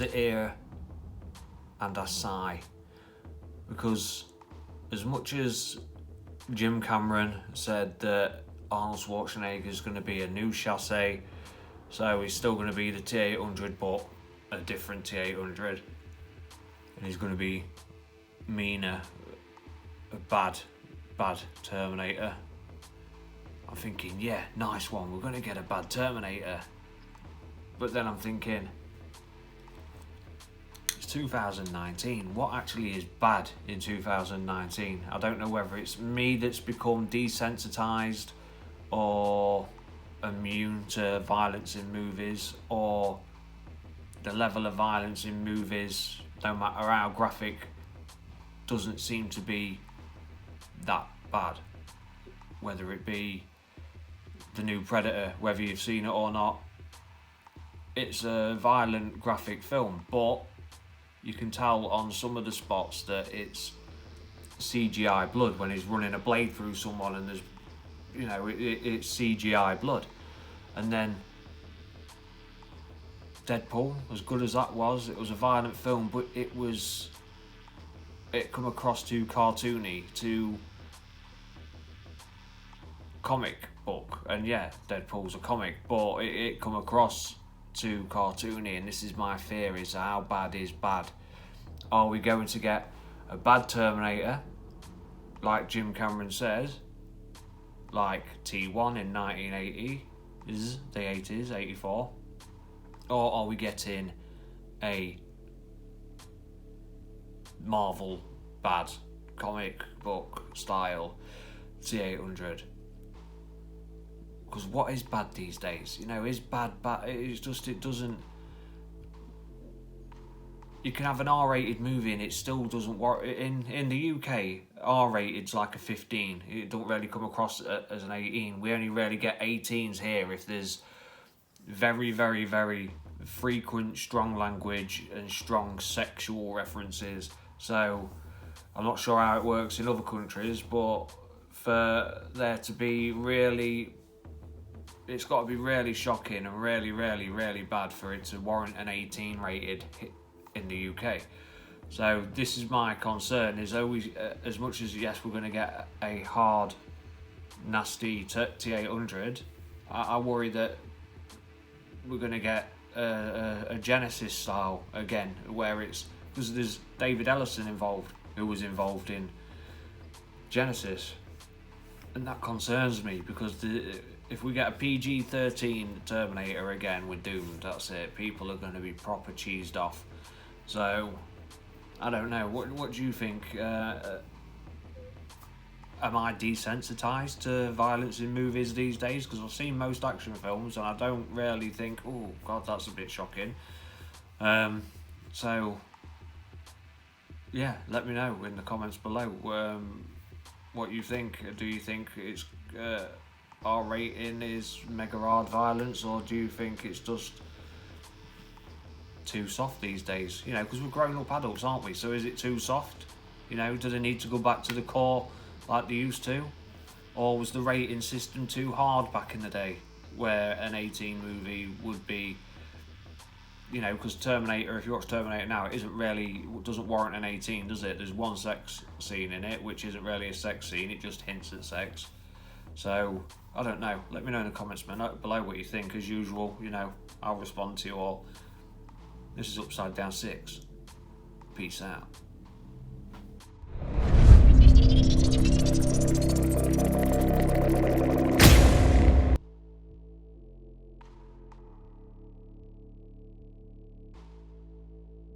sit here and I sigh, because as much as Jim Cameron said that Arnold Schwarzenegger is going to be a new chassis, so he's still going to be the T800 but a different T800, and he's going to be meaner, a bad Terminator. I'm thinking, yeah, nice one, we're going to get a bad Terminator. But then I'm thinking, it's 2019. What actually is bad in 2019? I don't know whether it's me that's become desensitised or immune to violence in movies, or the level of violence in movies, no matter how graphic, doesn't seem to be that bad. Whether it be the new Predator, whether you've seen it or not, it's a violent graphic film, but you can tell on some of the spots that it's CGI blood when he's running a blade through someone, and there's, you know, it's CGI blood. And then Deadpool, as good as that was, it was a violent film, but it come across too cartoony, too comic book. And yeah, Deadpool's a comic, but it come across too cartoony, and this is my fear, is how bad is bad. Are we going to get a bad Terminator, like Jim Cameron says, like T1 in 1980, is the 80s, 84? Or are we getting a Marvel bad comic book style T800? Because what is bad these days? You know, is bad? It's just, it doesn't. You can have an R-rated movie and it still doesn't work. In the UK, R-rated's like a 15. It don't really come across as an 18. We only really get 18s here if there's very, very, very frequent strong language and strong sexual references. So I'm not sure how it works in other countries, but for there to be really, it's got to be really shocking and really, really, really bad for it to warrant an 18 rated in the UK. So this is my concern, is always, as much as yes, we're going to get a hard, nasty T800, I worry that we're going to get a Genesis style again, where it's, because there's David Ellison involved, who was involved in Genesis, and that concerns me, because if we get a PG-13 Terminator again, we're doomed. That's it. People are going to be proper cheesed off. So I don't know. What do you think? Am I desensitised to violence in movies these days? Because I've seen most action films and I don't really think, oh God, that's a bit shocking. So yeah, let me know in the comments below what you think. Do you think it's R rating is mega hard violence, or do you think it's just too soft these days? You know, because we're grown up adults, aren't we? So is it too soft? You know, do they need to go back to the core like they used to? Or was the rating system too hard back in the day, where an 18 movie would be, you know, because Terminator, if you watch Terminator now, it doesn't warrant an 18, does it? There's one sex scene in it, which isn't really a sex scene, it just hints at sex. So, I don't know. Let me know in the comments below what you think. As usual, you know, I'll respond to you all. This is Upside Down 6. Peace out.